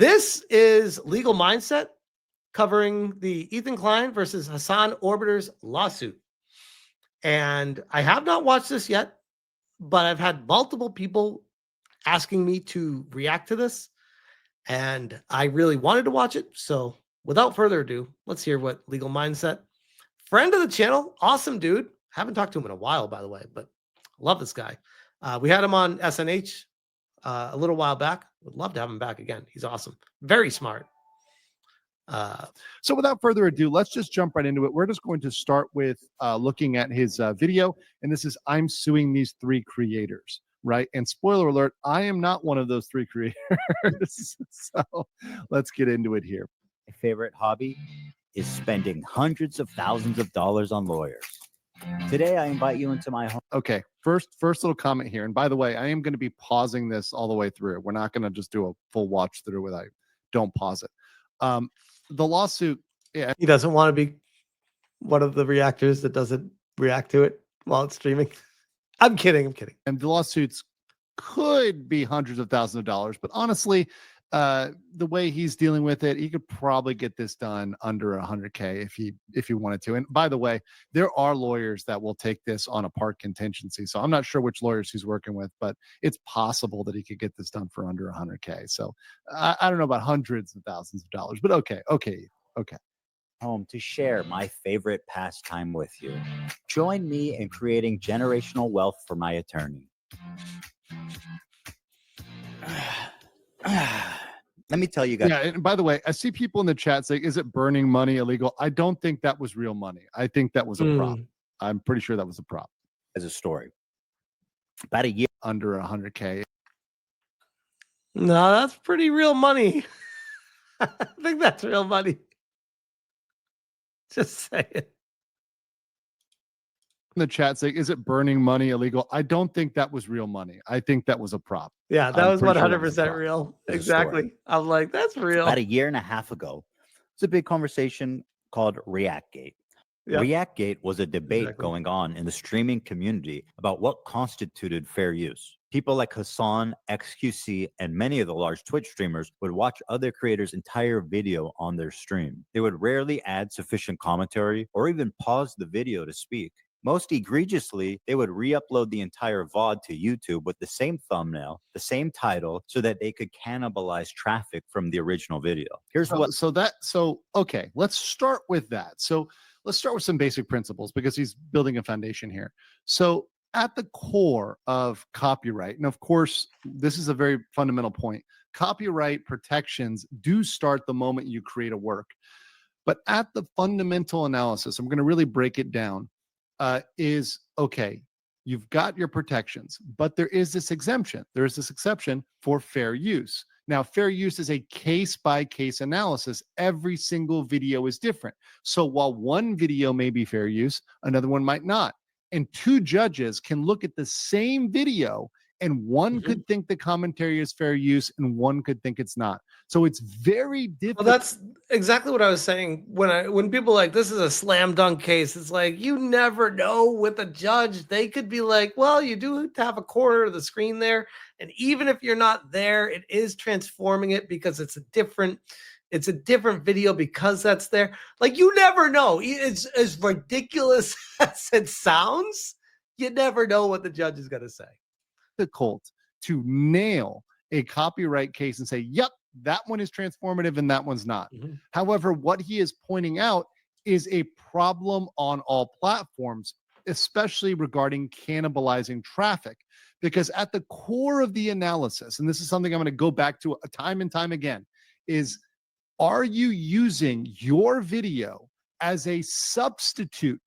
This is Legal Mindset covering the Ethan Klein versus Hasan Orbiter's lawsuit. And I have not watched this yet, but I've had multiple people asking me to react to this. And I really wanted to watch it. So without further ado, let's hear what Legal Mindset, friend of the channel, awesome dude. Haven't talked to him in a while, by the way, but love this guy. We had him on SNH a little while back. Would love to have him back again. He's awesome. Very smart. So without further ado, let's just jump right into it. We're just going to start with looking at his video. And this is, I'm suing these 3 creators, right? And spoiler alert, I am not one of those 3 creators. So let's get into it here. My favorite hobby is spending hundreds of thousands of dollars on lawyers. Today, I invite you into my home. Okay, first little comment here. And by the way, I am going to be pausing this all the way through. We're not going to just do a full watch through with I don't pause it. The lawsuit, yeah. He doesn't want to be one of the reactors that doesn't react to it while it's streaming. I'm kidding. And the lawsuits could be hundreds of thousands of dollars, but honestly, the way he's dealing with it, he could probably get this done under 100K if he wanted to. And by the way, there are lawyers that will take this on a part contingency. So I'm not sure which lawyers he's working with, but it's possible that he could get this done for under 100K. So I don't know about hundreds of thousands of dollars, but okay. Home to share my favorite pastime with you. Join me in creating generational wealth for my attorney. Let me tell you guys. Yeah, and by the way, I see people in the chat saying, is it burning money illegal? I don't think that was real money. I think that was a prop. I'm pretty sure that was a prop. As a story. About a year under 100K. No, that's pretty real money. I think that's real money. Just say it. In the chat saying, is it burning money illegal? I don't think that was real money. I think that was a prop. Yeah, that was 100% real. Exactly. I'm like, that's real. About a year and a half ago, it's a big conversation called ReactGate. Yep. ReactGate was a debate going on in the streaming community about what constituted fair use. People like Hasan, XQC, and many of the large Twitch streamers would watch other creators' entire video on their stream. They would rarely add sufficient commentary or even pause the video to speak. Most egregiously, they would re-upload the entire VOD to YouTube with the same thumbnail, the same title, so that they could cannibalize traffic from the original video. Okay, let's start with that. So let's start with some basic principles because he's building a foundation here. So at the core of copyright, and of course, this is a very fundamental point, copyright protections do start the moment you create a work. But at the fundamental analysis, I'm going to really break it down. Is okay, you've got your protections, but there is this exemption. There is this exception for fair use. Now, fair use is a case-by-case analysis. Every single video is different. So while one video may be fair use, another one might not. And 2 judges can look at the same video and one could think the commentary is fair use and one could think it's not. So it's very difficult. Well, that's exactly what I was saying when people like, this is a slam dunk case. It's like, you never know with a judge. They could be like, well, you do have a corner of the screen there. And even if you're not there, it is transforming it because it's a different video because that's there. Like, you never know. It's as ridiculous as it sounds. You never know what the judge is going to say. Difficult to nail a copyright case and say, yep, that one is transformative and that one's not. However, what he is pointing out is a problem on all platforms, especially regarding cannibalizing traffic, because at the core of the analysis, and this is something I'm going to go back to time and time again, is are you using your video as a substitute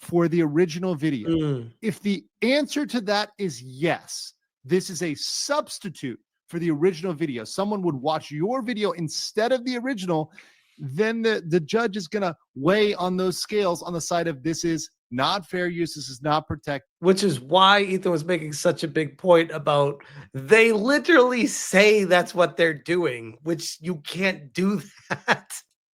for the original video? If the answer to that is yes, this is a substitute for the original video. Someone would watch your video instead of the original, then the judge is going to weigh on those scales on the side of this is not fair use, this is not protect. Which is why Ethan was making such a big point about they literally say that's what they're doing, which you can't do that.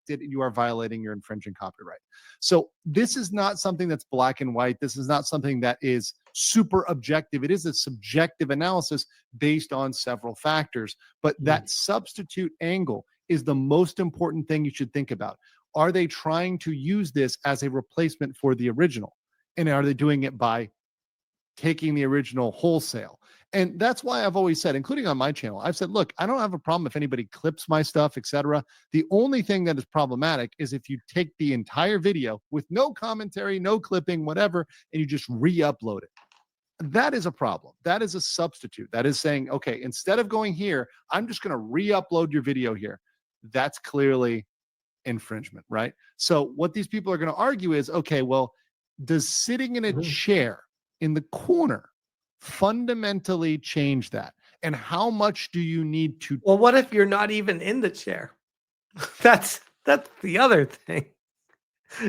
you are violating your infringing copyright. So this is not something that's black and white. This is not something that is super objective. It is a subjective analysis based on several factors. But that substitute angle is the most important thing you should think about. Are they trying to use this as a replacement for the original? And are they doing it by taking the original wholesale? And that's why I've always said, including on my channel, I've said, look, I don't have a problem if anybody clips my stuff, etc. The only thing that is problematic is if you take the entire video with no commentary, no clipping, whatever, and you just re-upload it. That is a problem. That is a substitute. That is saying, okay, instead of going here, I'm just going to re-upload your video here. That's clearly infringement, right? So what these people are going to argue is, okay, well, does sitting in a chair in the corner fundamentally change that? And how much do you need to? Well, what if you're not even in the chair? That's the other thing.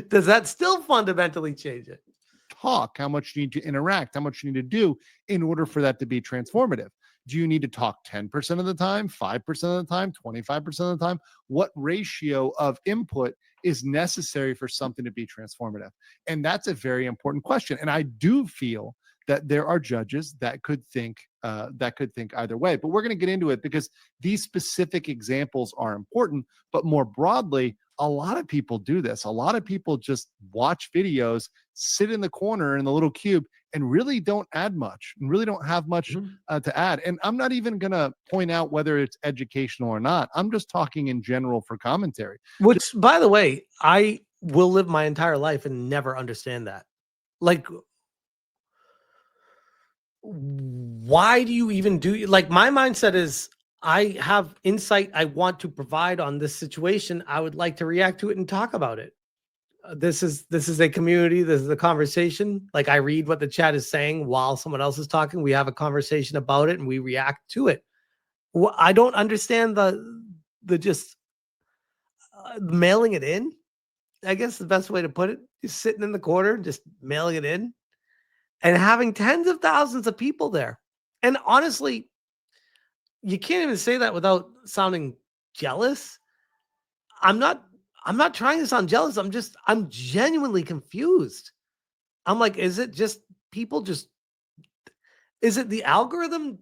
Does that still fundamentally change it? Talk, how much you need to interact, how much you need to do in order for that to be transformative. Do you need to talk 10% of the time, 5% of the time, 25% of the time? What ratio of input is necessary for something to be transformative? And that's a very important question. And I do feel that there are judges that could think either way. But we're going to get into it because these specific examples are important. But more broadly, a lot of people do this. A lot of people just watch videos, sit in the corner in the little cube, and really don't add much, and really don't have much to add. And I'm not even going to point out whether it's educational or not. I'm just talking in general for commentary. Which, by the way, I will live my entire life and never understand that. Like, why do you even do, like, my mindset is I have insight I want to provide on this situation. I would like to react to it and talk about it. This is a community. This is a conversation. Like, I read what the chat is saying while someone else is talking. We have a conversation about it and we react to it. Well, I don't understand the just mailing it in. I guess the best way to put it is sitting in the corner, just mailing it in and having tens of thousands of people there. And honestly, you can't even say that without sounding jealous. I'm not trying to sound jealous. I'm genuinely confused. I'm like, is it just people is it the algorithm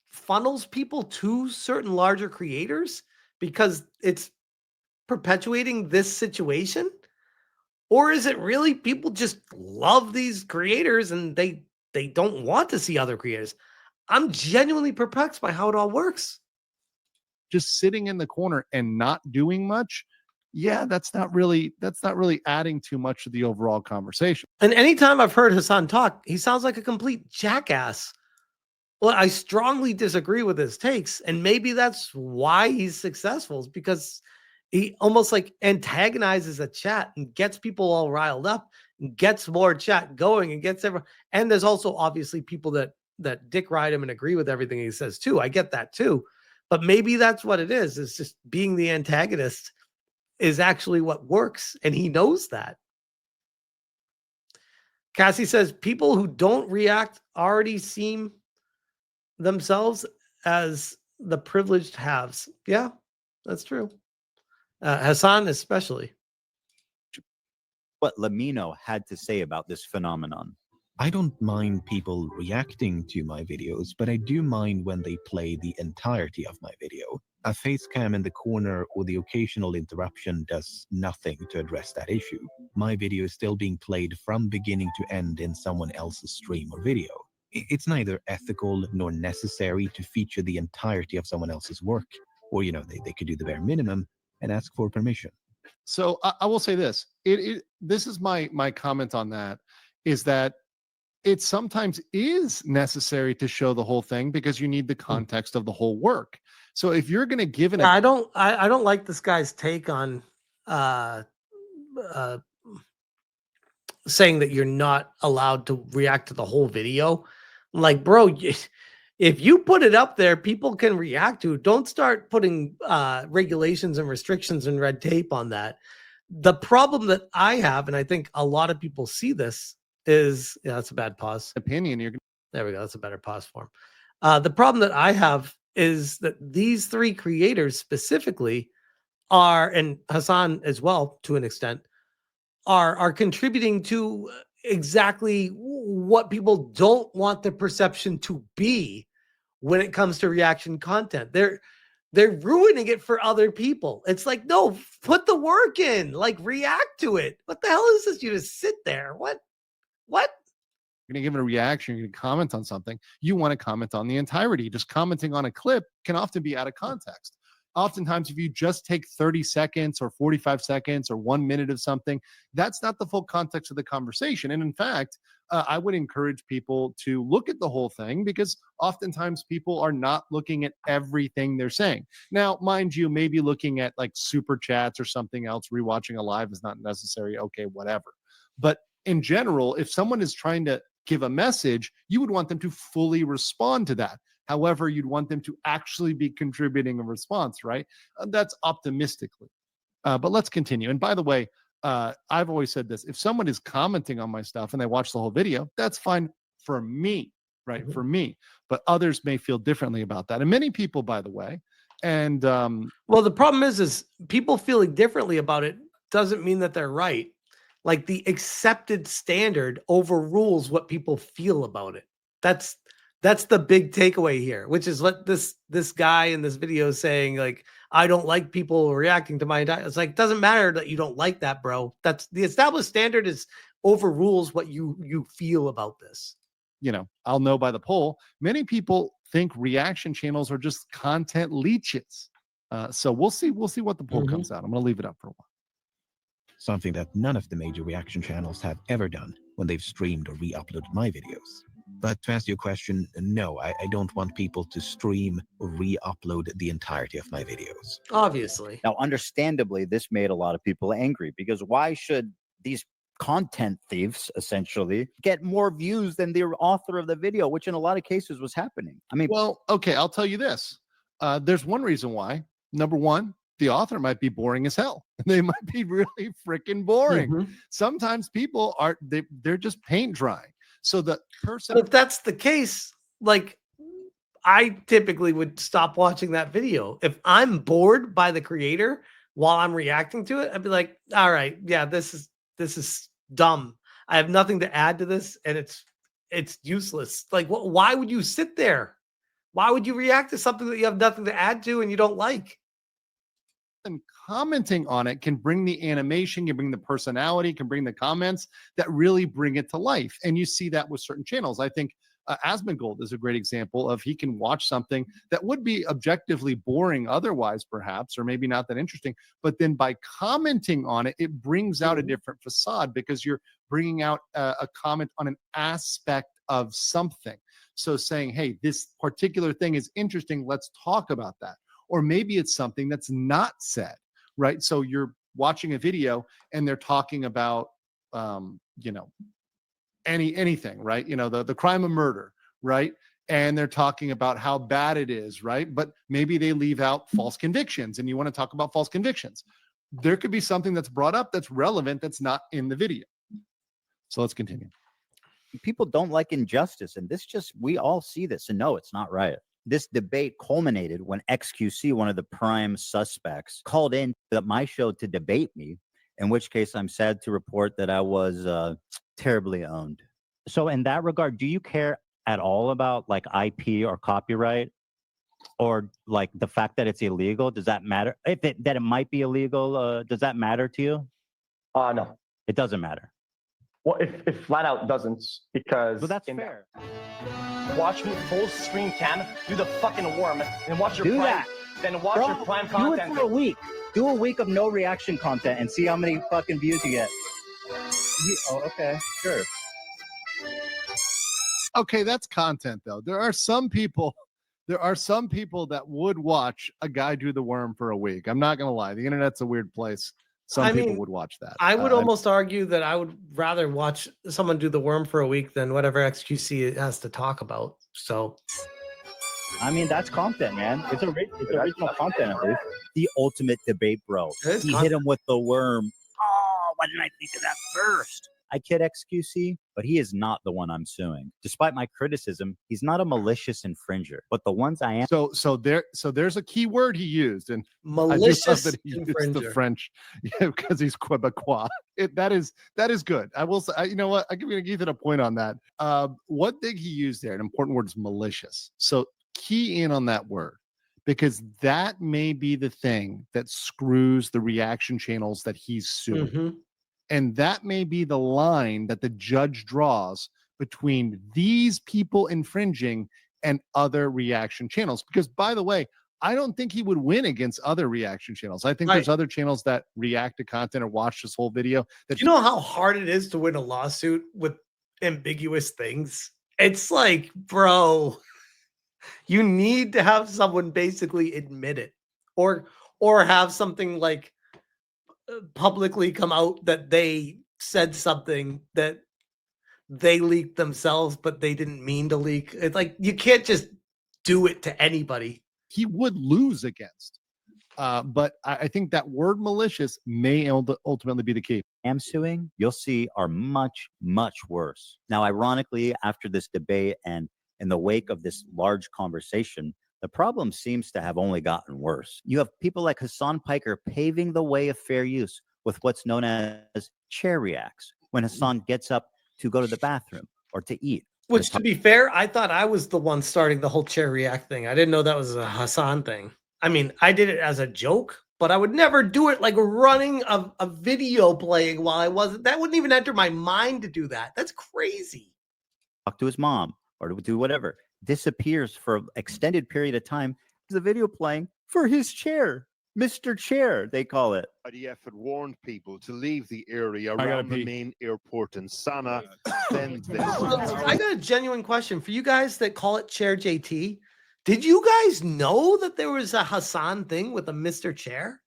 funnels people to certain larger creators because it's perpetuating this situation? Or is it really people just love these creators and they don't want to see other creators? I'm genuinely perplexed by how it all works. Just sitting in the corner and not doing much, yeah, that's not really adding too much to the overall conversation. And anytime I've heard Hasan talk, he sounds like a complete jackass. Well, I strongly disagree with his takes, and maybe that's why he's successful, is because he almost like antagonizes a chat and gets people all riled up and gets more chat going and gets everyone. And there's also obviously people that dick ride him and agree with everything he says too. I get that too. But maybe that's what it is. It's just being the antagonist is actually what works. And he knows that. Cassie says people who don't react already seem themselves as the privileged haves. Yeah, that's true. Hasan especially. What Lamino had to say about this phenomenon. I don't mind people reacting to my videos, but I do mind when they play the entirety of my video. A face cam in the corner or the occasional interruption does nothing to address that issue. My video is still being played from beginning to end in someone else's stream or video. It's neither ethical nor necessary to feature the entirety of someone else's work. Or, they could do the bare minimum and ask for permission. So I will say this. This is my comment on that, is that it sometimes is necessary to show the whole thing because you need the context of the whole work. So if you're going to give an, I don't like this guy's take on saying that you're not allowed to react to the whole video. Like, bro, if you put it up there, people can react to it. Don't start putting regulations and restrictions and red tape on that. The problem that I have, and I think a lot of people see this, is that's a bad pause. Opinion. There we go. That's a better pause form. The problem that I have is that these three creators specifically are, and Hasan as well to an extent, are contributing to exactly what people don't want the perception to be when it comes to reaction content. They're ruining it for other people. It's like, no, put the work in, like react to it. What the hell is this? You just sit there. What? You're going to give it a reaction. You're going to comment on something. You want to comment on the entirety. Just commenting on a clip can often be out of context. Oftentimes, if you just take 30 seconds or 45 seconds or 1 minute of something, that's not the full context of the conversation. And in fact, I would encourage people to look at the whole thing, because oftentimes people are not looking at everything they're saying. Now, mind you, maybe looking at like super chats or something else, rewatching a live is not necessary. Okay, whatever. But in general, if someone is trying to give a message, you would want them to fully respond to that. However, you'd want them to actually be contributing a response, right? That's optimistically. But let's continue. And by the way, I've always said this: if someone is commenting on my stuff and they watch the whole video, that's fine for me, right? Mhm. For me. But others may feel differently about that. And many people, by the way, and Well, the problem is people feeling differently about it doesn't mean that they're right. Like the accepted standard overrules what people feel about it. That's the big takeaway here, which is what this guy in this video is saying. Like, I don't like people reacting to my entire. It's like, doesn't matter that you don't like that, bro. That's the established standard is overrules what you feel about this. I'll know by the poll. Many people think reaction channels are just content leeches. So we'll see what the poll comes out. I'm going to leave it up for a while. Something that none of the major reaction channels have ever done when they've streamed or re-uploaded my videos. But to answer your question, no, I don't want people to stream or re-upload the entirety of my videos. Obviously. Now, understandably, this made a lot of people angry, because why should these content thieves essentially get more views than the author of the video, which in a lot of cases was happening? I mean, well, okay, I'll tell you this. There's one reason why. Number one, the author might be boring as hell. They might be really freaking boring. Mhm. Sometimes people they're just paint drying. So the person, But if that's the case, like, I typically would stop watching that video. If I'm bored by the creator while I'm reacting to it, I'd be like, all right, yeah, this is dumb. I have nothing to add to this, and it's useless. Like, why would you sit there? Why would you react to something that you have nothing to add to and you don't like? and commenting on it can bring the animation, can bring the personality, can bring the comments that really bring it to life. And you see that with certain channels. I think Asmongold is a great example of, he can watch something that would be objectively boring otherwise, perhaps, or maybe not that interesting. But then by commenting on it, it brings out a different facade, because you're bringing out a comment on an aspect of something. So saying, hey, this particular thing is interesting, let's talk about that. Or maybe it's something that's not said, right? So you're watching a video and they're talking about, anything, right? The crime of murder, right? And they're talking about how bad it is, right? But maybe they leave out false convictions, and you want to talk about false convictions. There could be something that's brought up that's relevant that's not in the video. So let's continue. people don't like injustice, and we all see this, and no, it's not right. This debate culminated when XQC, one of the prime suspects, called in my show to debate me, in which case I'm sad to report that I was terribly owned. So in that regard, do you care at all about like IP or copyright, or like the fact that it's illegal? Does that matter? That it might be illegal, does that matter to you? No. It doesn't matter. Well, if flat out doesn't, because But that's fair. Watch me full screen cam, do the fucking worm, and watch your Do prime. that. Then watch Bro, your prime do content. it for a week. Do a week of no reaction content and see how many fucking views you get. Oh, okay, sure. Okay, that's content though. There are some people that would watch a guy do the worm for a week. I'm not gonna lie. The internet's a weird place. Some people would watch that. I would almost argue that I would rather watch someone do the worm for a week than whatever XQC has to talk about. So, I mean, that's content, man. It's original content, at least. The ultimate debate, bro. He hit him with the worm. Oh, why didn't I think of that first? I kid XQC, but he is not the one I'm suing. Despite my criticism, he's not a malicious infringer, but the ones I am. So there's a key word he used, and I do love Malicious that he used the infringer. French, because he's Quebecois. That is good. I will say, you know what? I'm going to give it a point on that. One thing he used there, an important word, is malicious. So key in on that word, because that may be the thing that screws the reaction channels that he's suing. Mhm. And that may be the line that the judge draws between these people infringing and other reaction channels. Because, by the way, I don't think he would win against other reaction channels. I think there's Right. other channels that react to content or watch this whole video that Do you know how hard it is to win a lawsuit with ambiguous things? It's like, bro, you need to have someone basically admit it, or have something like publicly come out that they said something that they leaked themselves, but they didn't mean to leak. It's like you can't just do it to anybody. he would lose against. But I think that word malicious may ultimately be the key. Am suing, you'll see are much, much worse. Now, ironically, after this debate and in the wake of this large conversation, the problem seems to have only gotten worse. You have people like Hasan Piker paving the way of fair use with what's known as chair reacts when Hasan gets up to go to the bathroom or to eat. Which, to be fair, I thought I was the one starting the whole chair react thing. I didn't know that was a Hasan thing. I mean, I did it as a joke, but I would never do it like running a video playing while I wasn't. That wouldn't even enter my mind to do that. That's crazy. Talk to his mom or to do whatever, disappears for an extended period of time. There's a video playing for his chair. Mr. Chair, they call it. IDF had warned people to leave the area gotta around the pee. main airport in Sana. Then this. I got a genuine question for you guys that call it Chair JT. Did you guys know that there was a Hasan thing with a Mr. Chair?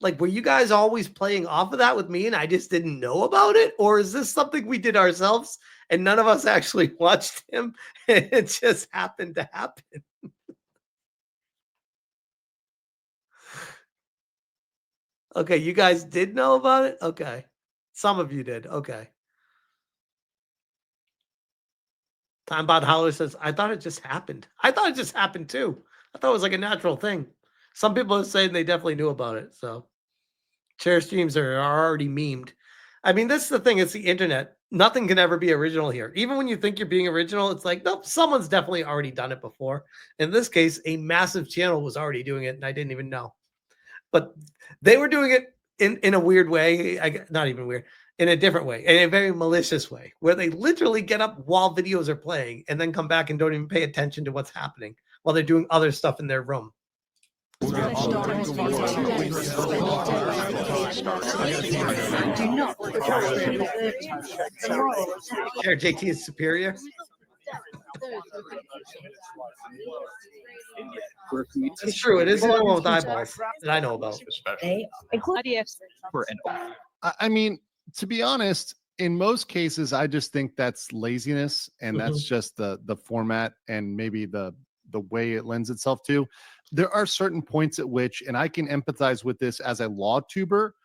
Like, were you guys always playing off of that with me and I just didn't know about it? Or is this something we did ourselves and none of us actually watched him and it just happened to happen? Okay, you guys did know about it? Okay. Some of you did. Okay. Time Bot Howler says, I thought it just happened. I thought it just happened too. I thought it was like a natural thing. Some people are saying they definitely knew about it. So chair streams are already memed. I mean, this is the thing. It's the internet. Nothing can ever be original here. Even when you think you're being original, it's like, nope, someone's definitely already done it before. In this case, a massive channel was already doing it and I didn't even know. But they were doing it in a weird way. Not even weird, in a different way, in a very malicious way, where they literally get up while videos are playing and then come back and don't even pay attention to what's happening while they're doing other stuff in their room. Chair JT is superior. It's true. It is the one with eyeballs that I know about. I mean, to be honest, in most cases, I just think that's laziness, and that's just the format and maybe the way it lends itself to. There are certain points at which, and I can empathize with this as a law tuber.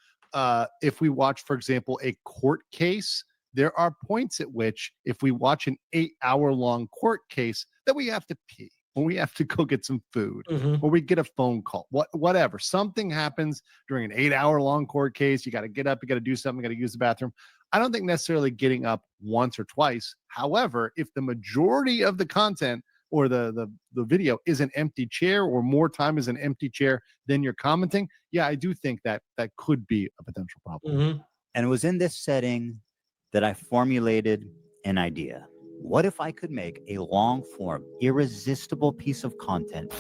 If we watch, for example, a court case, there are points at which, if we watch an 8-hour-long court case, that we have to pee, or we have to go get some food, or we get a phone call, whatever. Something happens during an 8-hour-long court case. You got to get up, you got to do something, you got to use the bathroom. I don't think necessarily getting up once or twice. However, if the majority of the content or the video is an empty chair, or more time is an empty chair than you're commenting, yeah, I do think that could be a potential problem. And it was in this setting that I formulated an idea. What if I could make a long form, irresistible piece of content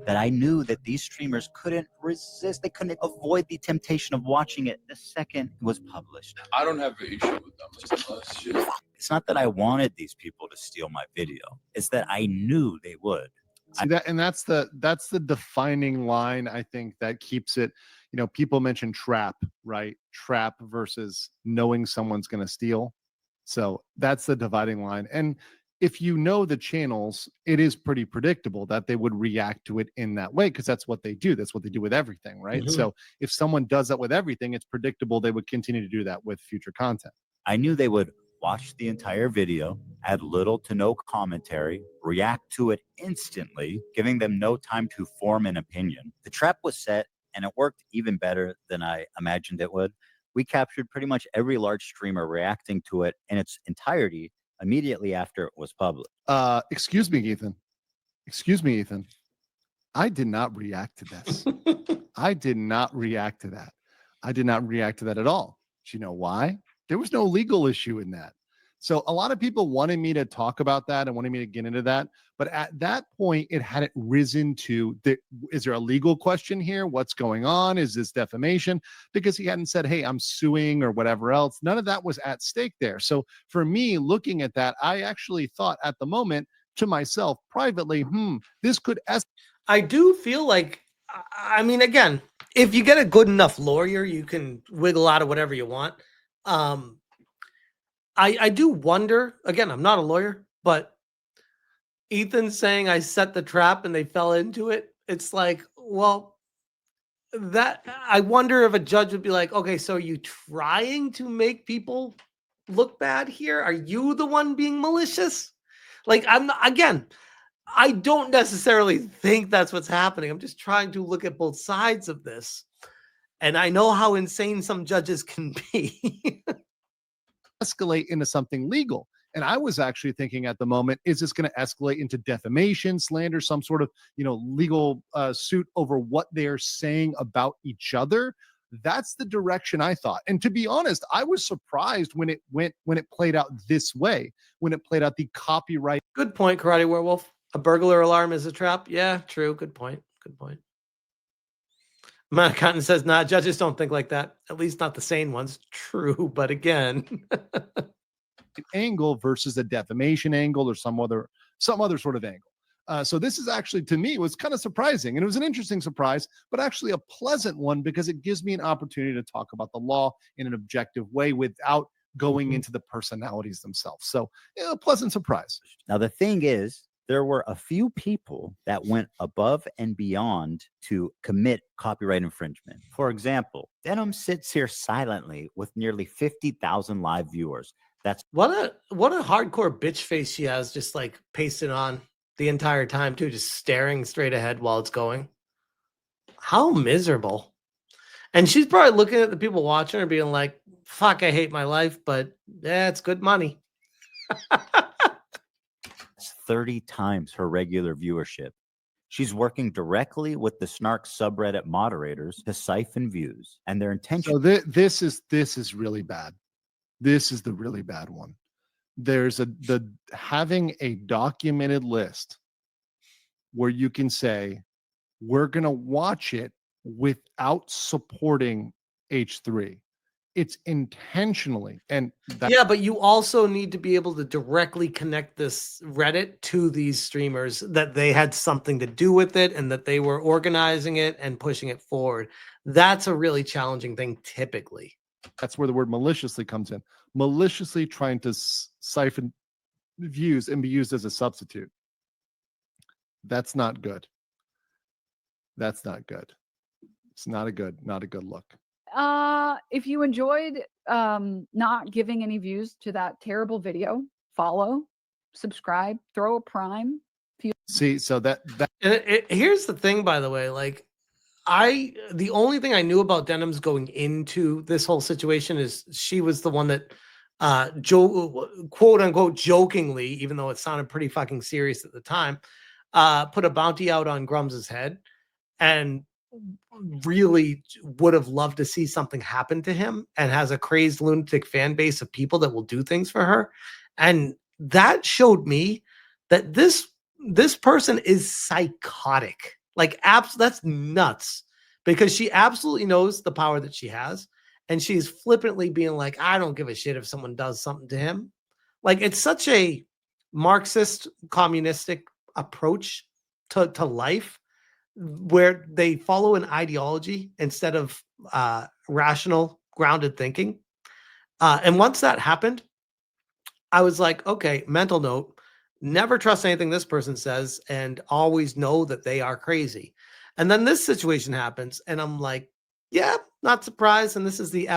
that I knew that these streamers couldn't resist? They couldn't avoid the temptation of watching it the second it was published. I don't have an issue with them. It's not that I wanted these people to steal my video. It's that I knew they would. See that, and that's the defining line, I think, that keeps it. You know, people mention trap, right? Trap versus knowing someone's going to steal. So that's the dividing line. And if you know the channels, it is pretty predictable that they would react to it in that way because that's what they do. That's what they do with everything, right? So if someone does that with everything, it's predictable they would continue to do that with future content. I knew they would watch the entire video, add little to no commentary, react to it instantly, giving them no time to form an opinion. The trap was set, and it worked even better than I imagined it would. We captured pretty much every large streamer reacting to it in its entirety immediately after it was published. Excuse me, Ethan. Excuse me, Ethan. I did not react to this. I did not react to that. I did not react to that at all. Do you know why? There was no legal issue in that. So a lot of people wanted me to talk about that and wanted me to get into that. But at that point, it hadn't risen to, is there a legal question here? What's going on? Is this defamation? Because he hadn't said, hey, I'm suing or whatever else. None of that was at stake there. So for me, looking at that, I actually thought at the moment to myself privately, this could I do feel like, I mean, again, if you get a good enough lawyer, you can wiggle out of whatever you want. I do wonder, again, I'm not a lawyer, but Ethan saying I set the trap and they fell into it. It's like, well, that I wonder if a judge would be like, okay, so are you trying to make people look bad here? Are you the one being malicious? Like, I'm not, again, I don't necessarily think that's what's happening. I'm just trying to look at both sides of this. And I know how insane some judges can be. escalate into something legal. And I was actually thinking at the moment, is this going to escalate into defamation, slander, some sort of, legal suit over what they're saying about each other? That's the direction I thought. And to be honest, I was surprised when it played out this way, when it played out the copyright. Good point, Karate Werewolf. A burglar alarm is a trap. Yeah, true. Good point. Good point. Matt Cotton says, nah, judges don't think like that. At least not the sane ones. True, but again. angle versus a defamation angle or some other sort of angle. So this is actually, to me, was kind of surprising. And it was an interesting surprise, but actually a pleasant one because it gives me an opportunity to talk about the law in an objective way without going into the personalities themselves. So a pleasant surprise. Now, the thing is, there were a few people that went above and beyond to commit copyright infringement. For example, Denims sits here silently with nearly 50,000 live viewers. That's what a hardcore bitch face she has, just like pasted on the entire time too, just staring straight ahead while it's going. How miserable. And she's probably looking at the people watching her being like, fuck, I hate my life, but yeah, it's good money. 30 times her regular viewership. She's working directly with the Snark subreddit moderators to siphon views, and their intention. So this is really bad. This is the really bad one. There's having a documented list where you can say, we're going to watch it without supporting H3. It's intentionally. And yeah, but you also need to be able to directly connect this Reddit to these streamers, that they had something to do with it and that they were organizing it and pushing it forward. That's a really challenging thing typically. That's where the word maliciously comes in. Maliciously trying to siphon views and be used as a substitute. That's not good. That's not good. It's not a good look. If you enjoyed not giving any views to that terrible video, follow, subscribe, throw a prime. See, so that here's the thing, by the way, like the only thing I knew about Denims going into this whole situation is she was the one that quote unquote jokingly, even though it sounded pretty fucking serious at the time, put a bounty out on Grums's head and really would have loved to see something happen to him, and has a crazed lunatic fan base of people that will do things for her. And that showed me that this person is psychotic. Like, that's nuts, because she absolutely knows the power that she has. And she's flippantly being like, I don't give a shit if someone does something to him. Like, it's such a Marxist communistic approach to life, where they follow an ideology instead of rational, grounded thinking. And once that happened, I was like, okay, mental note, never trust anything this person says and always know that they are crazy. And then this situation happens, and I'm like, yeah, not surprised. And this is the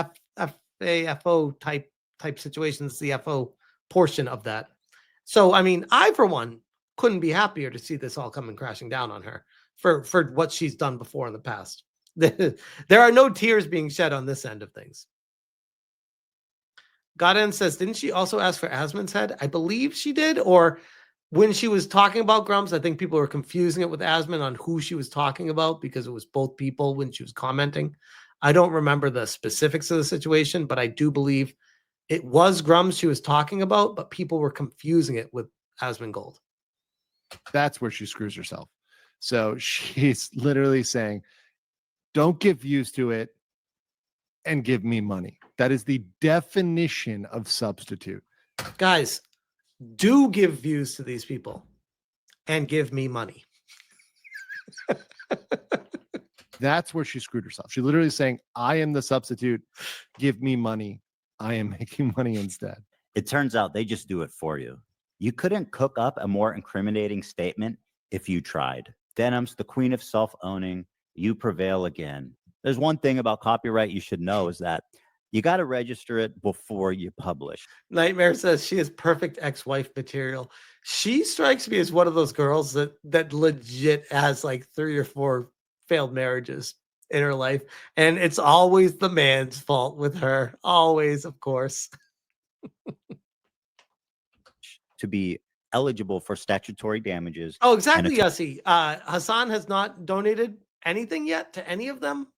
FAFO type situation. This is the FO portion of that. So, I mean, I, for one, couldn't be happier to see this all coming crashing down on her for what she's done before in the past. There are no tears being shed on this end of things. Godin says, didn't she also ask for Asmon's head? I believe she did. Or when she was talking about Grumps, I think people were confusing it with Asmon on who she was talking about because it was both people when she was commenting. I don't remember the specifics of the situation, but I do believe it was Grumps she was talking about, but people were confusing it with Asmongold. That's where she screws herself. So she's literally saying, don't give views to it and give me money. That is the definition of substitute. Guys, do give views to these people and give me money. That's where she screwed herself. She literally saying, I am the substitute. Give me money. I am making money instead. It turns out they just do it for you. You couldn't cook up a more incriminating statement if you tried. Denims, the queen of self-owning, you prevail again. There's one thing about copyright you should know is that you got to register it before you publish. Nightmare says she is perfect ex-wife material. She strikes me as one of those girls that legit has like 3 or 4 failed marriages in her life, and it's always the man's fault with her. Always, of course. To be eligible for statutory damages. Oh, exactly, Yossi. Hasan has not donated anything yet to any of them,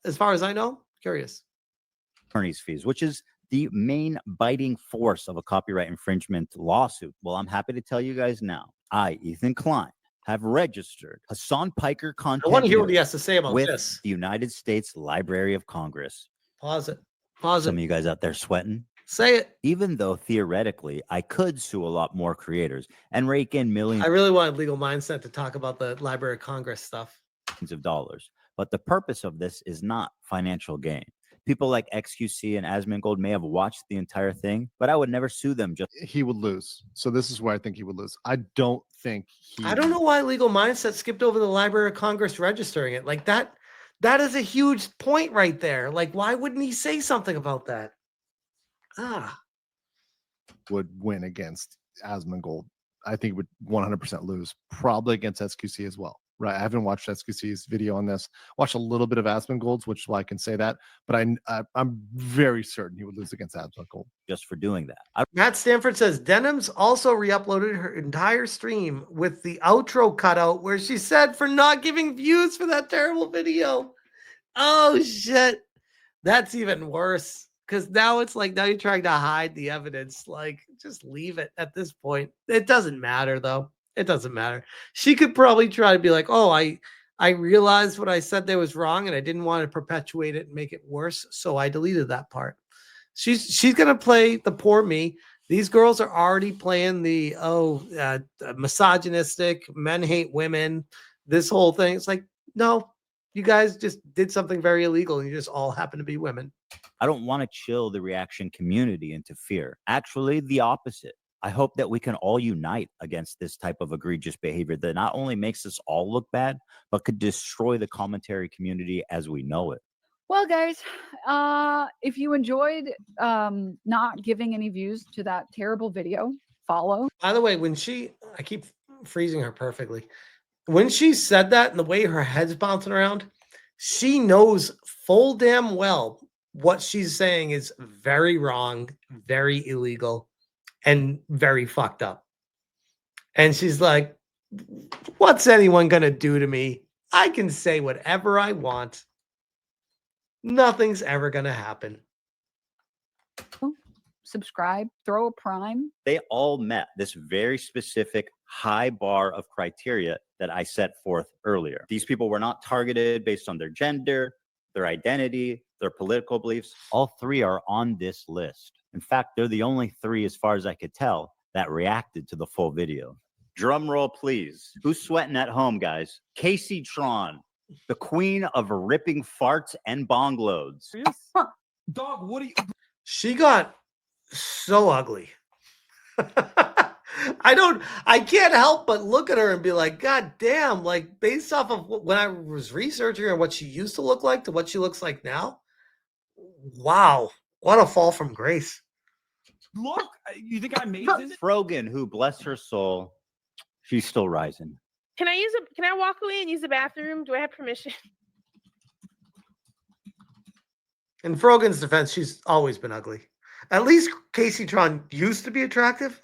as far as I know. Curious. Attorney's fees, which is the main biting force of a copyright infringement lawsuit. Well, I'm happy to tell you guys now, I, Ethan Klein, have registered Hasan Piker content. I want to hear what he has to say about with this. the United States Library of Congress. Pause it. Pause Some it. of you guys out there sweating. Say it. Even though theoretically I could sue a lot more creators and rake in millions I really wanted Legal Mindset to talk about the Library of Congress stuff. of dollars, but the purpose of this is not financial gain. People like XQC and Asmongold may have watched the entire thing, but I would never sue them. Just He would lose. So this is where I think he would lose. I don't think he. I don't know why Legal Mindset skipped over the Library of Congress registering it. Like that is a huge point right there. Like, why wouldn't he say something about that? Would win against Asmongold. I think he would 100% lose, probably against SQC as well. Right. I haven't watched SQC's video on this. Watched a little bit of Asmongold's, which is why I can say that. But I'm very certain he would lose against Asmongold. just for doing that. Matt Stanford says Denims also re-uploaded her entire stream with the outro cutout where she said for not giving views for that terrible video. Oh shit. That's even worse. Because now it's like, now you're trying to hide the evidence. Like, just leave it at this point. It doesn't matter, though. It doesn't matter. She could probably try to be like, oh, I realized what I said there was wrong, and I didn't want to perpetuate it and make it worse, so I deleted that part. She's going to play the poor me. These girls are already playing the, misogynistic, men hate women, this whole thing. It's like, no, you guys just did something very illegal, and you just all happen to be women. I don't want to chill the reaction community into fear. Actually, the opposite. I hope that we can all unite against this type of egregious behavior that not only makes us all look bad, but could destroy the commentary community as we know it. Well, guys, if you enjoyed not giving any views to that terrible video, follow. By the way, I keep freezing her perfectly. When she said that and the way her head's bouncing around, she knows full damn well what she's saying is very wrong, very illegal, and very fucked up. And she's like, what's anyone going to do to me? I can say whatever I want. Nothing's ever going to happen. Subscribe, throw a prime. They all met this very specific high bar of criteria that I set forth earlier. These people were not targeted based on their gender, their identity, their political beliefs. All 3 are on this list. In fact, they're the only 3, as far as I could tell, that reacted to the full video. Drum roll, please. Who's sweating at home, guys? CaseyTron, the queen of ripping farts and bong loads. Dog, what are you? She got so ugly. I can't help but look at her and be like, God damn, like based off of when I was researching her, what she used to look like to what she looks like now. Wow. What a fall from grace. Look, you think I made this? Frogan, who bless her soul, she's still rising. Can I walk away and use the bathroom? Do I have permission? In Frogan's defense, she's always been ugly. At least CaseyTron used to be attractive.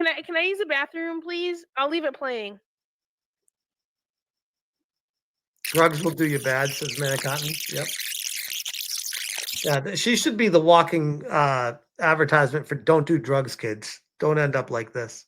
Can I use the bathroom, please? I'll leave it playing. Drugs will do you bad, says Manicotti. Yep. Yeah, she should be the walking advertisement for don't do drugs, kids. Don't end up like this.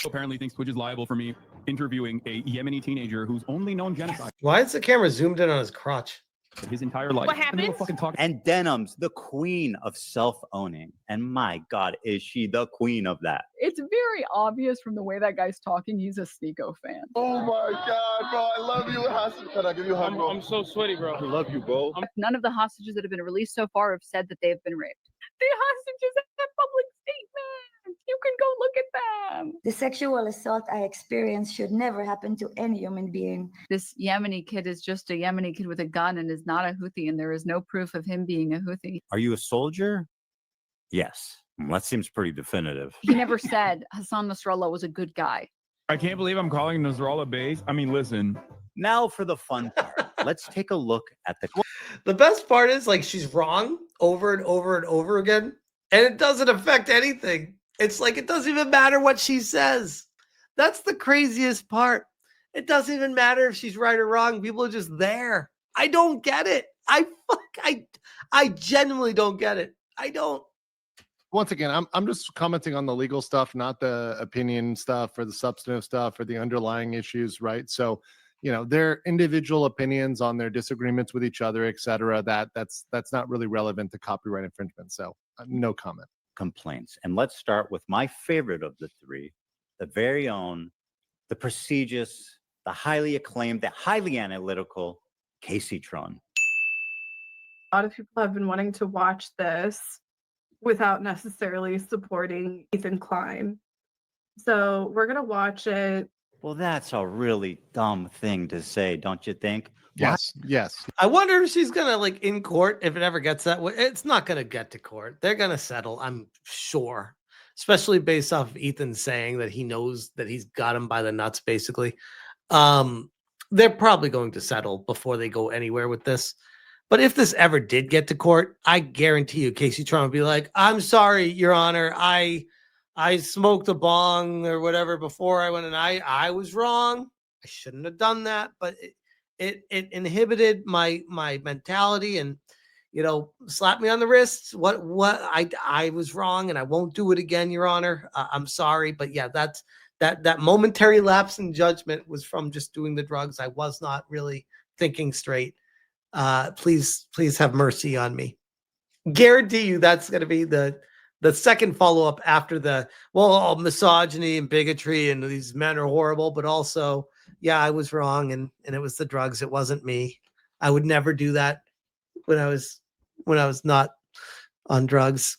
Apparently thinks Twitch is liable for me interviewing a Yemeni teenager who's only known genocide Why is the camera zoomed in on his crotch? his entire life. What And they were happened? fucking talking And Denims, the queen of self-owning. And my God, is she the queen of that? It's very obvious from the way that guy's talking. He's a Sneeko fan. Oh my God, bro! I love you, Hasan. Can I give you a hug, bro? I'm so sweaty, bro. I love you, bro. None of the hostages that have been released so far have said that they've been raped. The hostages have public statements. You can go look at them. The sexual assault I experienced should never happen to any human being. This Yemeni kid is just a Yemeni kid with a gun and is not a Houthi, and there is no proof of him being a Houthi. Are you a soldier? Yes. That seems pretty definitive. He never said Hasan Nasrallah was a good guy. I can't believe I'm calling Nasrallah base. I mean, listen. Now for the fun part. Let's take a look at the The best part is like she's wrong over and over and over again, and it doesn't affect anything. It's like it doesn't even matter what she says. That's the craziest part. It doesn't even matter if she's right or wrong. People are just there. I don't get it. I genuinely don't get it. I don't. Once again, I'm just commenting on the legal stuff, not the opinion stuff or the substantive stuff or the underlying issues, right? So, you know, their individual opinions on their disagreements with each other, et cetera, that's not really relevant to copyright infringement. So no comment. complaints. And let's start with my favorite of the three, the very own, the prestigious, the highly acclaimed, the highly analytical CaseyTron. A lot of people have been wanting to watch this without necessarily supporting Ethan Klein. So we're going to watch it. Well, that's a really dumb thing to say, don't you think? Yes, yes. I wonder if she's gonna like in court if it ever gets that way. It's not gonna get to court. They're gonna settle, I'm sure. Especially based off of Ethan saying that he knows that he's got him by the nuts, basically. They're probably going to settle before they go anywhere with this. But if this ever did get to court, I guarantee you CaseyTron would be like, I'm sorry, Your Honor, I smoked a bong or whatever before I went, and I was wrong. I shouldn't have done that, but it inhibited my mentality and, you know, slapped me on the wrist. What I was wrong, and I won't do it again, Your Honor. I'm sorry, but yeah, that momentary lapse in judgment was from just doing the drugs. I was not really thinking straight. Please have mercy on me. Guarantee you that's going to be the second follow-up after the, well, misogyny and bigotry and these men are horrible, but also, yeah, I was wrong and it was the drugs. It wasn't me. I would never do that when I was not on drugs.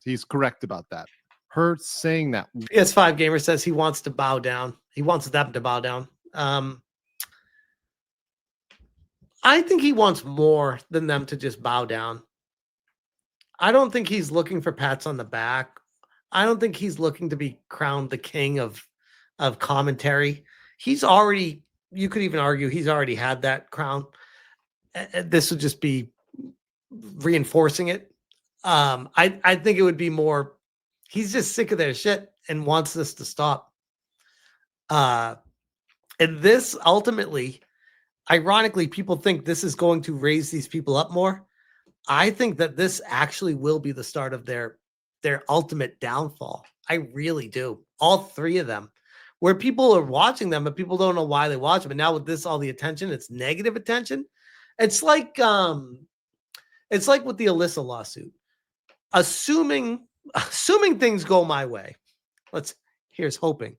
He's correct about that. Her saying that. PS5 Gamer says he wants to bow down. He wants them to bow down. I think he wants more than them to just bow down. I don't think he's looking for pats on the back. I don't think he's looking to be crowned the king of commentary. He's already, you could even argue he's already had that crown. This would just be reinforcing it. I think it would be more, he's just sick of their shit and wants this to stop. And this ultimately, ironically, people think this is going to raise these people up more. I think that this actually will be the start of their ultimate downfall. I really do. All three of them, where people are watching them, but people don't know why they watch them. And now with this, all the attention, it's negative attention. It's like with the Alyssa lawsuit. Assuming things go my way, here's hoping.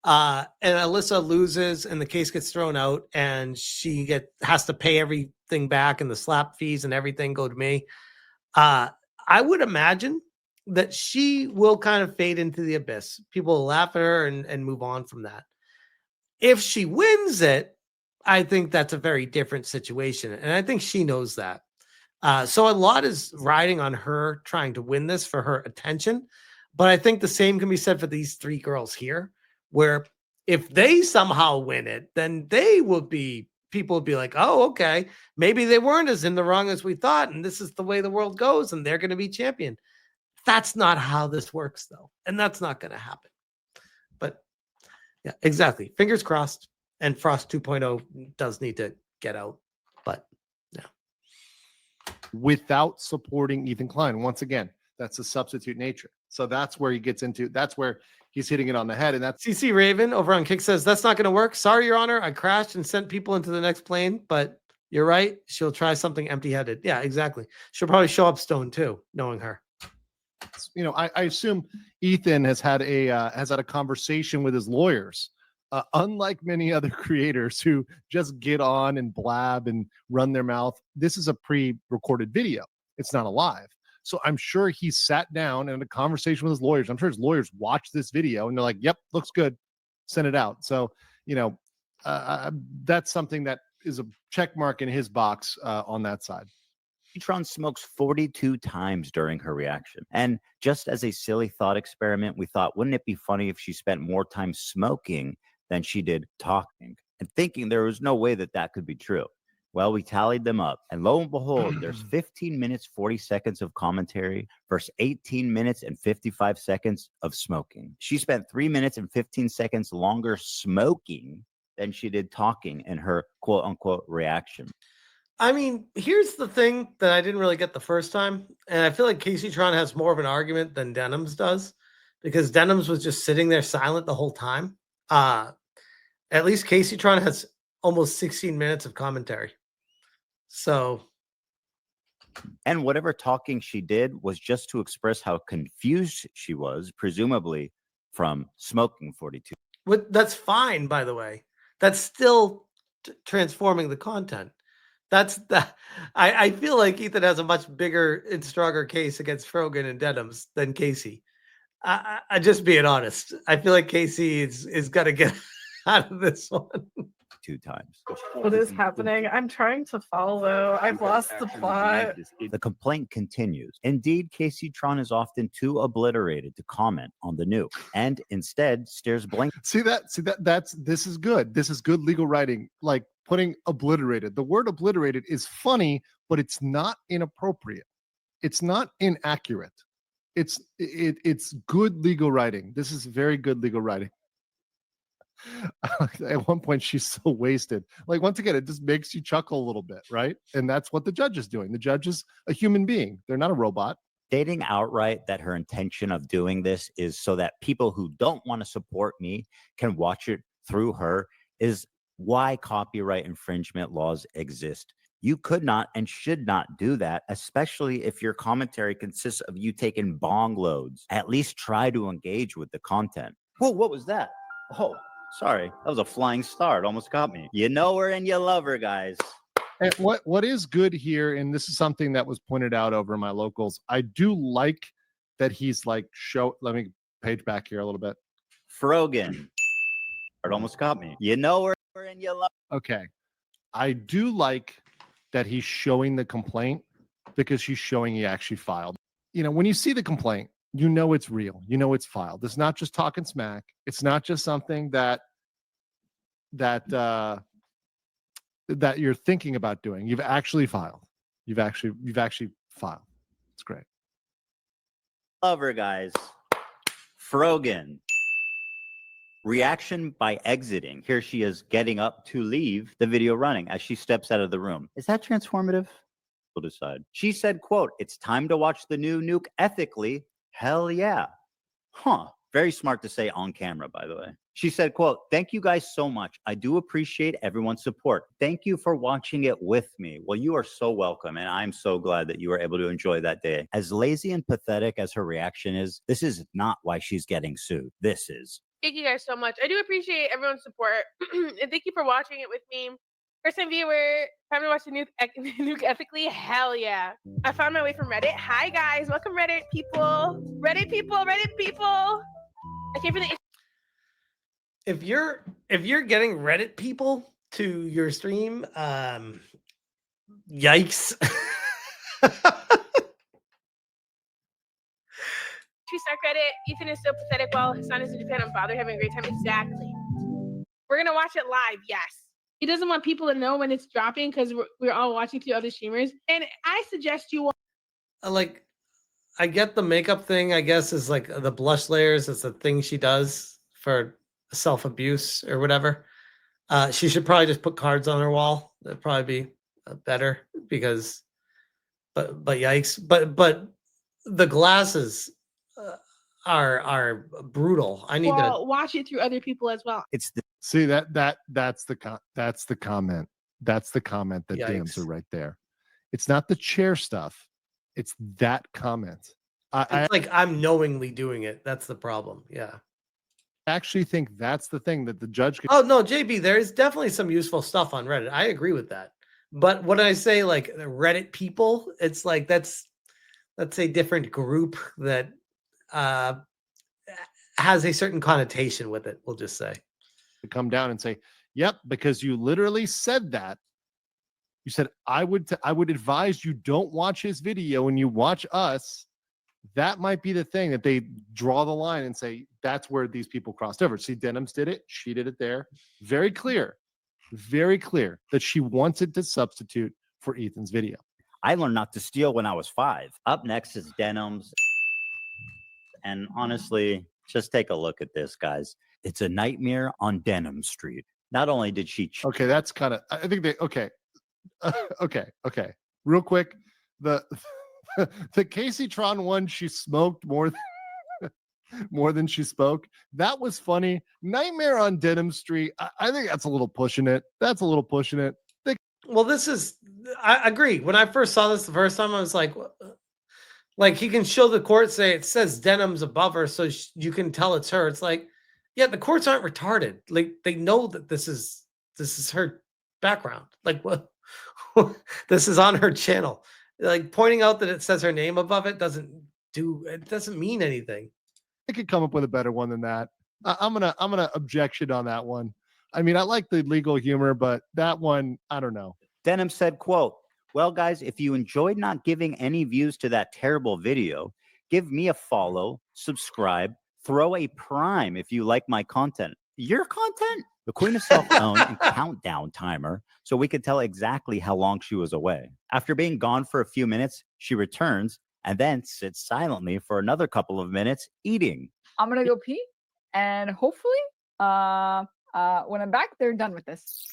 And Alyssa loses and the case gets thrown out and she has to pay everything back and the slap fees and everything go to me. I would imagine that she will kind of fade into the abyss. People will laugh at her and move on from that. If she wins it, I think that's a very different situation. And I think she knows that. So a lot is riding on her trying to win this for her attention. But I think the same can be said for these three girls here, where if they somehow win it, then people will be like, oh, okay, maybe they weren't as in the wrong as we thought. And this is the way the world goes. And they're going to be champion. That's not how this works, though. And that's not going to happen. But yeah, exactly. Fingers crossed. And Frost 2.0 does need to get out. But yeah. Without supporting Ethan Klein. Once again, that's a substitute nature. So that's where he gets into, that's where he's hitting it on the head. And that's CC Raven over on Kick says, that's not going to work. Sorry, Your Honor. I crashed and sent people into the next plane, but you're right. She'll try something empty-headed. Yeah, exactly. She'll probably show up stoned too, knowing her. You know, I assume Ethan has had a conversation with his lawyers. Unlike many other creators who just get on and blab and run their mouth, this is a pre-recorded video. It's not a live. So I'm sure he sat down and had a conversation with his lawyers. I'm sure his lawyers watched this video and they're like, yep, looks good. Send it out. So, you know, that's something that is a check mark in his box on that side. CaseyTron smokes 42 times during her reaction. And just as a silly thought experiment, we thought, wouldn't it be funny if she spent more time smoking than she did talking? And thinking there was no way that that could be true. Well, we tallied them up, and lo and behold, there's 15 minutes, 40 seconds of commentary versus 18 minutes and 55 seconds of smoking. She spent 3 minutes and 15 seconds longer smoking than she did talking in her quote unquote reaction. I mean, here's the thing that I didn't really get the first time, and I feel like CaseyTron has more of an argument than Denims does, because Denims was just sitting there silent the whole time. At least CaseyTron has almost 16 minutes of commentary. So, and whatever talking she did was just to express how confused she was, presumably from smoking 42. That's fine, by the way. That's still transforming the content. That's the. I feel like Ethan has a much bigger and stronger case against Frogan and Denims than Casey. I just being honest. I feel like Casey is gonna get out of this one. 2 times. What is happening? I'm trying to follow. I've lost the plot. The complaint continues. Indeed, CaseyTron is often too obliterated to comment on the new, and instead stares blank. See that this is good. This is good legal writing. Like putting obliterated. The word obliterated is funny, but it's not inappropriate. It's not inaccurate. It's good legal writing. This is very good legal writing. At one point, she's so wasted. Like, once again, it just makes you chuckle a little bit, right? And that's what the judge is doing. The judge is a human being. They're not a robot. Stating outright that her intention of doing this is so that people who don't want to support me can watch it through her is why copyright infringement laws exist. You could not and should not do that, especially if your commentary consists of you taking bong loads. At least try to engage with the content. Whoa, what was that? Oh, sorry. That was a flying star. It almost got me. You know her and you love her, guys. And what is good here, and this is something that was pointed out over my locals, I do like that he's like, let me page back here a little bit. Frogan. It almost got me. You know her and you love her. Okay. I do like that he's showing the complaint because he's showing he actually filed. You know, when you see the complaint, you know it's real. You know it's filed. It's not just talking smack. It's not just something that you're thinking about doing. You've actually filed. You've actually filed. It's great. Love her, guys. Frogan. Reaction by exiting. Here she is getting up to leave the video running as she steps out of the room. Is that transformative? We'll decide. She said, quote, "It's time to watch the new nuke ethically." Hell yeah. Huh. Very smart to say on camera, by the way. She said, quote, "Thank you guys so much. I do appreciate everyone's support. Thank you for watching it with me." Well, you are so welcome, and I'm so glad that you were able to enjoy that day. As lazy and pathetic as her reaction is, this is not why she's getting sued. This is. Thank you guys so much. I do appreciate everyone's support. And thank you for watching it with me. First time viewer, time to watch the nuke ethically. Hell yeah! I found my way from Reddit. Hi guys, welcome Reddit people. Reddit people, Reddit people. I came for the. If you're getting Reddit people to your stream, yikes. Start Reddit. Ethan is so pathetic while Hasan is in Japan and bother having a great time. Exactly. We're gonna watch it live. Yes. He doesn't want people to know when it's dropping because we're all watching through other streamers. And I suggest you. Like, I get the makeup thing. I guess is like the blush layers. It's the thing she does for self abuse or whatever. She should probably just put cards on her wall. That'd probably be better because. But yikes! But the glasses. Are brutal. I need to watch it through other people as well. It's the See that's the comment. That's the comment that Denims are Yikes. right there. It's not the chair stuff. It's that comment. it's like I'm knowingly doing it. That's the problem. Yeah. I actually think that's the thing that the judge could. Oh no, JB, there is definitely some useful stuff on Reddit. I agree with that. But when I say like the Reddit people, it's like that's a different group that has a certain connotation with it. We'll just say. To come down and say, "Yep," because you literally said that. You said, "I would advise you don't watch his video and you watch us." That might be the thing that they draw the line and say that's where these people crossed over. See, Denims did it. She did it there. Very clear that she wanted to substitute for Ethan's video. I learned not to steal when I was 5. Up next is Denims. And honestly, just take a look at this, guys. It's a nightmare on Denim Street. Not only did she... Okay, that's kind of... I think they... Okay. Okay. Real quick, the CaseyTron one, she smoked more than she spoke. That was funny. Nightmare on Denim Street. I think that's a little pushing it. Well, I agree. When I first saw this the first time, I was like he can show the court, say it says Denims above her, so you can tell it's her. It's like, yeah, the courts aren't retarded. Like they know that this is her background. Like what? This is on her channel. Like pointing out that it says her name above it doesn't mean anything. I could come up with a better one than that. I'm gonna objection on that one. I mean, I like the legal humor, but that one, I don't know. Denim said, quote, "Well, guys, if you enjoyed not giving any views to that terrible video, give me a follow, subscribe, throw a prime if you like my content." Your content? The queen of self-own and countdown timer, so we could tell exactly how long she was away. After being gone for a few minutes, she returns and then sits silently for another couple of minutes eating. I'm gonna go pee, and hopefully, when I'm back, they're done with this.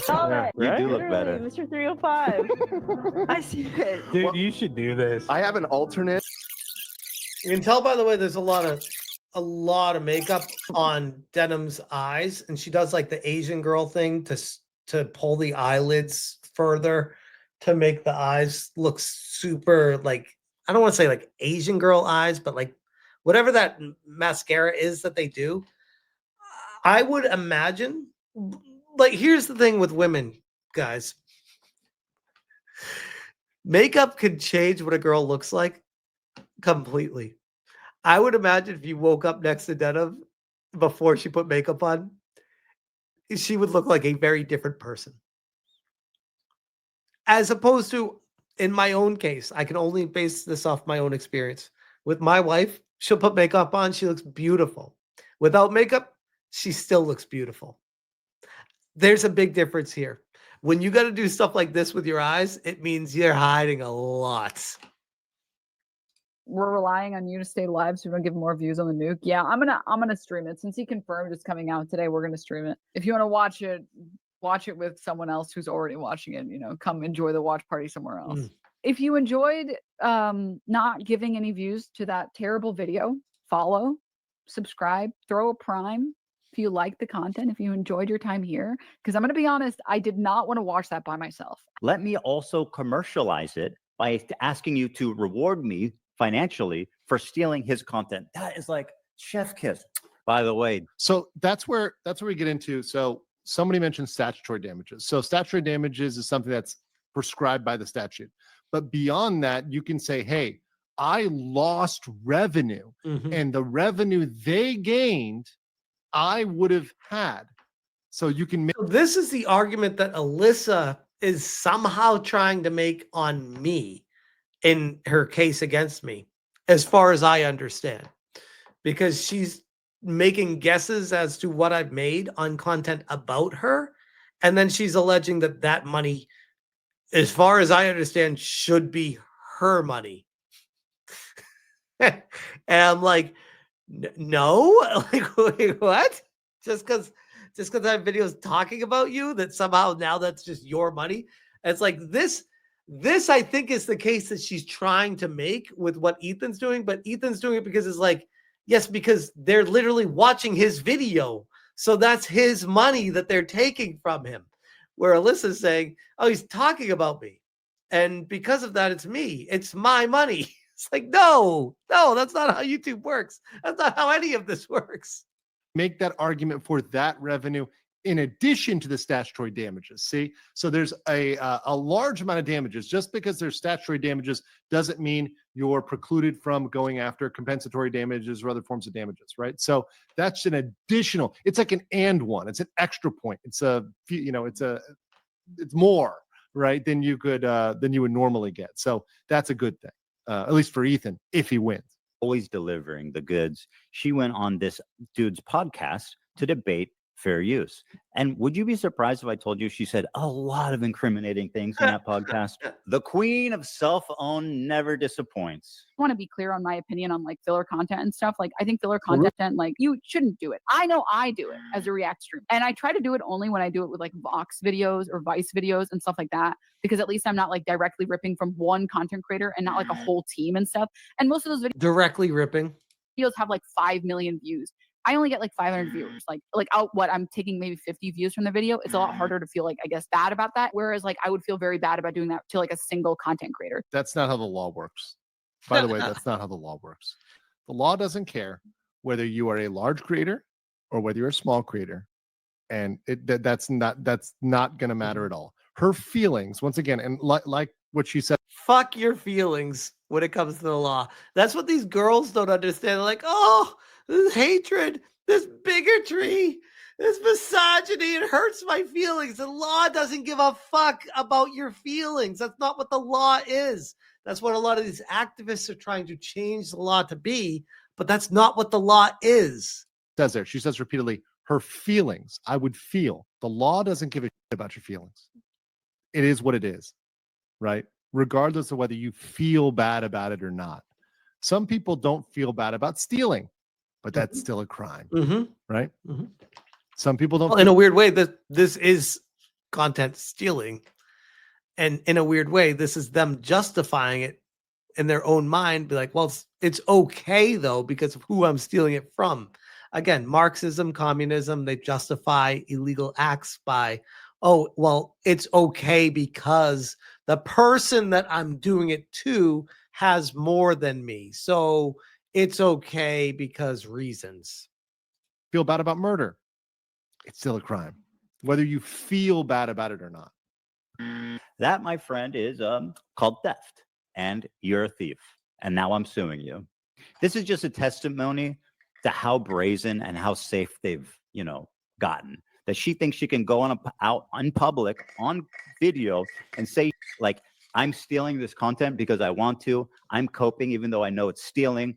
Yeah, you do look better. Mr. 305. I see it. Dude, you should do this. I have an alternate. You can tell by the way there's a lot of makeup on Denim's eyes, and she does like the Asian girl thing to pull the eyelids further to make the eyes look super, like, I don't want to say like Asian girl eyes, but like whatever that mascara is that they do. I would imagine, like, here's the thing with women, guys. Makeup could change what a girl looks like completely. I would imagine if you woke up next to Denim before she put makeup on, she would look like a very different person. As opposed to, in my own case, I can only base this off my own experience. With my wife, she'll put makeup on, she looks beautiful. Without makeup, she still looks beautiful. There's a big difference here. When you got to do stuff like this with your eyes, it means you're hiding a lot. We're relying on you to stay live so we don't give more views on the nuke. Yeah, I'm gonna stream it. Since he confirmed it's coming out today, we're gonna stream it. If you want to watch it with someone else who's already watching it, come enjoy the watch party somewhere else. If you enjoyed not giving any views to that terrible video, follow, subscribe, throw a prime if you like the content, if you enjoyed your time here. Because I'm going to be honest, I did not want to watch that by myself. Let me also commercialize it by asking you to reward me financially for stealing his content. That is like chef kiss. By the way, So that's where we get into. So somebody mentioned statutory damages. So statutory damages is something that's prescribed by the statute. But beyond that, you can say, hey, I lost revenue, and the revenue they gained, I would have had. So you can make. So this is the argument that Alyssa is somehow trying to make on me in her case against me, as far as I understand, because she's making guesses as to what I've made on content about her. And then she's alleging that that money, as far as I understand, should be her money. And I'm like, no, like, wait, what? Just because I have videos talking about you, that somehow now that's just your money. And it's like this I think is the case that she's trying to make with what Ethan's doing, but Ethan's doing it because it's like, yes, because they're literally watching his video. So that's his money that they're taking from him. Where Alyssa's saying, oh, he's talking about me. And because of that, it's me. It's my money. It's like, no, that's not how YouTube works. That's not how any of this works. Make that argument for that revenue in addition to the statutory damages. See, so there's a large amount of damages. Just because there's statutory damages doesn't mean you're precluded from going after compensatory damages or other forms of damages, right? So that's an additional. It's like an and one. It's an extra point. It's it's more, right, than you would normally get. So that's a good thing, at least for Ethan, if he wins. Always delivering the goods. She went on this dude's podcast to debate fair use. And would you be surprised if I told you she said a lot of incriminating things in that podcast? The queen of self-own never disappoints. I want to be clear on my opinion on like filler content and stuff. Like I think filler content, like you shouldn't do it. I know I do it as a React stream. And I try to do it only when I do it with like Vox videos or Vice videos and stuff like that. Because at least I'm not like directly ripping from one content creator and not like a whole team and stuff. And most of those Directly ripping videos have like 5 million views. I only get like 500 viewers. Like out what I'm taking maybe 50 views from the video. It's a lot harder to feel like, I guess, bad about that. Whereas like I would feel very bad about doing that to like a single content creator. That's not how the law works. By the way, that's not how the law works. The law doesn't care whether you are a large creator or whether you're a small creator. And that's not going to matter at all. Her feelings, once again, and like what she said. Fuck your feelings when it comes to the law. That's what these girls don't understand. They're like, oh, this hatred, this bigotry, this misogyny, it hurts my feelings. The law doesn't give a fuck about your feelings. That's not what the law is. That's what a lot of these activists are trying to change the law to be, but that's not what the law is. Says there. She says repeatedly, her feelings, I would feel. The law doesn't give a shit about your feelings. It is what it is, right? Regardless of whether you feel bad about it or not. Some people don't feel bad about stealing, but that's still a crime, right? Some people don't. Well, in a weird way, this is content stealing. And in a weird way, this is them justifying it in their own mind. Be like, well, it's okay, though, because of who I'm stealing it from. Again, Marxism, communism, they justify illegal acts by, oh, well, it's okay because the person that I'm doing it to has more than me. So it's okay because reasons. Feel bad about murder. It's still a crime, whether you feel bad about it or not. That, my friend, is called theft. And you're a thief. And now I'm suing you. This is just a testimony to how brazen and how safe they've, gotten. That she thinks she can go out in public on video and say, like, I'm stealing this content because I want to. I'm coping, even though I know it's stealing.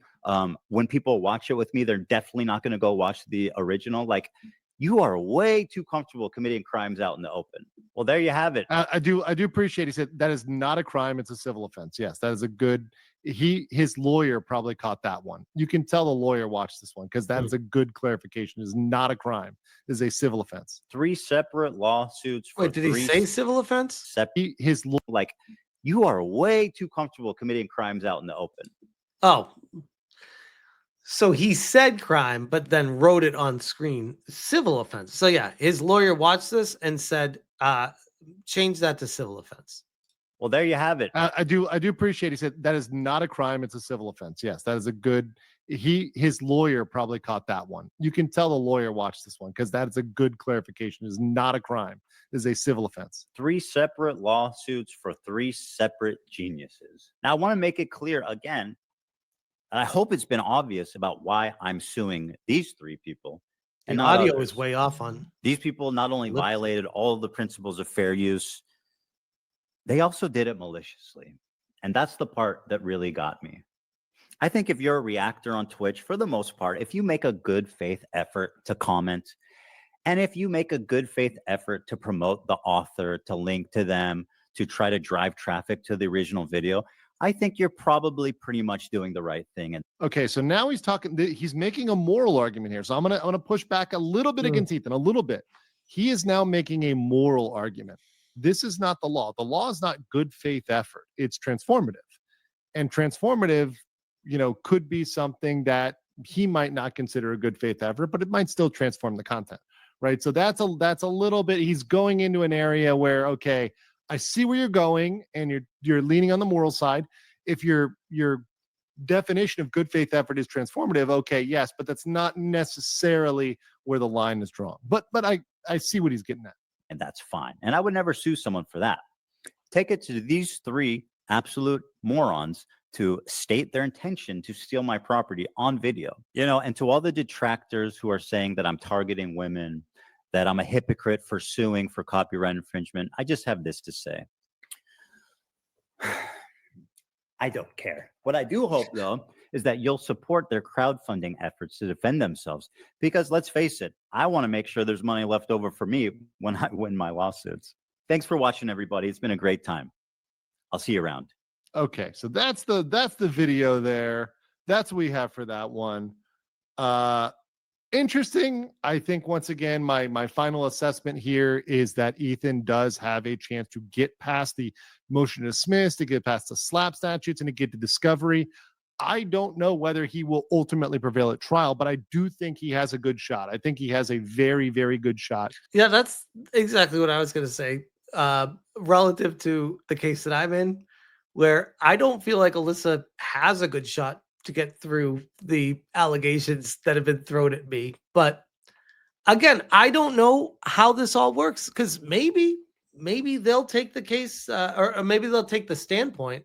When people watch it with me, they're definitely not going to go watch the original. Like, you are way too comfortable committing crimes out in the open. Well, there you have it. I do appreciate. He said that is not a crime; it's a civil offense. Yes, that is a good. His lawyer probably caught that one. You can tell the lawyer watched this one because that is a good clarification. It is not a crime; it is a civil offense. 3 separate lawsuits. Wait, did he say civil offense? Like, you are way too comfortable committing crimes out in the open. Oh. So he said crime, but then wrote it on screen, civil offense. So yeah, his lawyer watched this and said, change that to civil offense. Well, there you have it. I do appreciate. He said that is not a crime; it's a civil offense. Yes, that is a good. his lawyer probably caught that one. You can tell the lawyer watched this one because that is a good clarification. It is not a crime. It is a civil offense. 3 separate lawsuits for 3 separate geniuses. Now, I want to make it clear again, and I hope it's been obvious about why I'm suing these 3 people. The And not audio others. is way off on. These people not only violated all of the principles of fair use, they also did it maliciously. And that's the part that really got me. I think if you're a reactor on Twitch, for the most part, if you make a good faith effort to comment, and if you make a good faith effort to promote the author, to link to them, to try to drive traffic to the original video, I think you're probably pretty much doing the right thing. And okay, so now he's making a moral argument here. So I'm gonna push back a little bit against Ethan, a little bit. He is now making a moral argument. This is not the law. The law is not good faith effort. It's transformative. And transformative, could be something that he might not consider a good faith effort, but it might still transform the content, right? So that's a little bit, he's going into an area where, okay, I see where you're going and you're leaning on the moral side. If your definition of good faith effort is transformative, okay, yes, but that's not necessarily where the line is drawn. But I see what he's getting at. And that's fine. And I would never sue someone for that. Take it to these 3 absolute morons to state their intention to steal my property on video. And to all the detractors who are saying that I'm targeting women, that I'm a hypocrite for suing for copyright infringement, I just have this to say. I don't care. What I do hope, though, is that you'll support their crowdfunding efforts to defend themselves. Because let's face it, I want to make sure there's money left over for me when I win my lawsuits. Thanks for watching, everybody. It's been a great time. I'll see you around. Okay, so that's the video there. That's what we have for that one. Interesting. I think once again, my final assessment here is that Ethan does have a chance to get past the motion to dismiss, to get past the slap statutes, and to get to discovery. I don't know whether he will ultimately prevail at trial, but I do think he has a good shot. I think he has a very, very good shot. Yeah, that's exactly what I was going to say. Relative to the case that I'm in, where I don't feel like Alyssa has a good shot to get through the allegations that have been thrown at me. But again, I don't know how this all works, because maybe they'll take the case or maybe they'll take the standpoint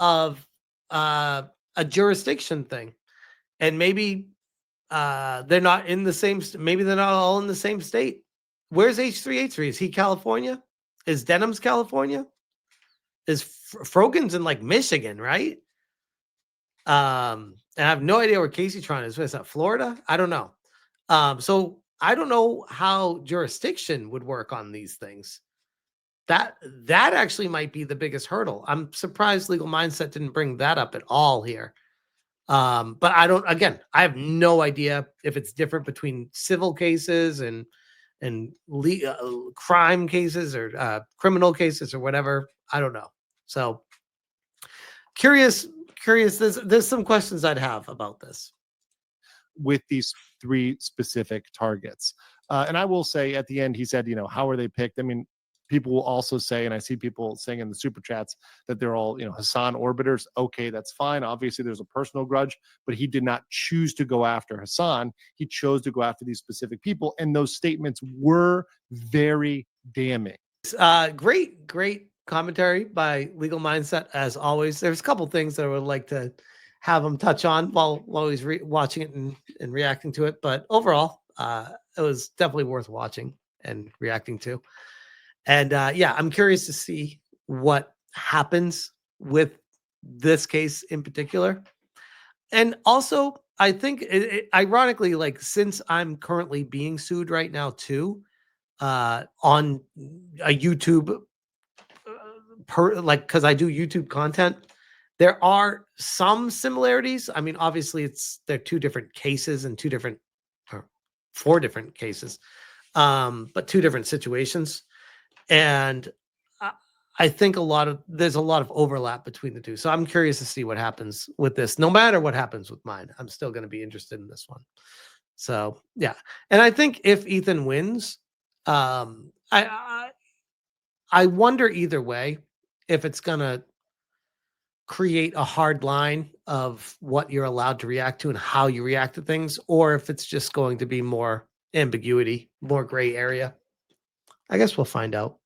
of a jurisdiction thing. And maybe they're not in the same, maybe they're not all in the same state. Where's H3H3? Is he California? Is Denims California? Is Frogan's in like Michigan, right? And I have no idea where CaseyTron is. What is that, Florida? I don't know. So I don't know how jurisdiction would work on these things. That actually might be the biggest hurdle. I'm surprised Legal Mindset didn't bring that up at all here. But I have no idea if it's different between civil cases and crime cases or criminal cases or whatever. I don't know. So curious. There's some questions I'd have about this with these 3 specific targets. And I will say at the end, he said, how are they picked? I mean, people will also say, and I see people saying in the super chats that they're all, Hasan orbiters. Okay, that's fine. Obviously, there's a personal grudge, but he did not choose to go after Hasan. He chose to go after these specific people. And those statements were very damning. Great commentary by Legal Mindset, as always. There's a couple things that I would like to have him touch on while he's watching it and reacting to it. But overall, it was definitely worth watching and reacting to. And I'm curious to see what happens with this case in particular. And also, I think, ironically, like, since I'm currently being sued right now too, on a YouTube, because I do YouTube content, there are some similarities. I mean, obviously, they're 2 different cases and 4 different cases, but 2 different situations. And I think there's a lot of overlap between the 2. So I'm curious to see what happens with this. No matter what happens with mine, I'm still going to be interested in this one. So yeah. And I think if Ethan wins, I wonder either way if it's going to create a hard line of what you're allowed to react to and how you react to things, or if it's just going to be more ambiguity, more gray area. I guess we'll find out.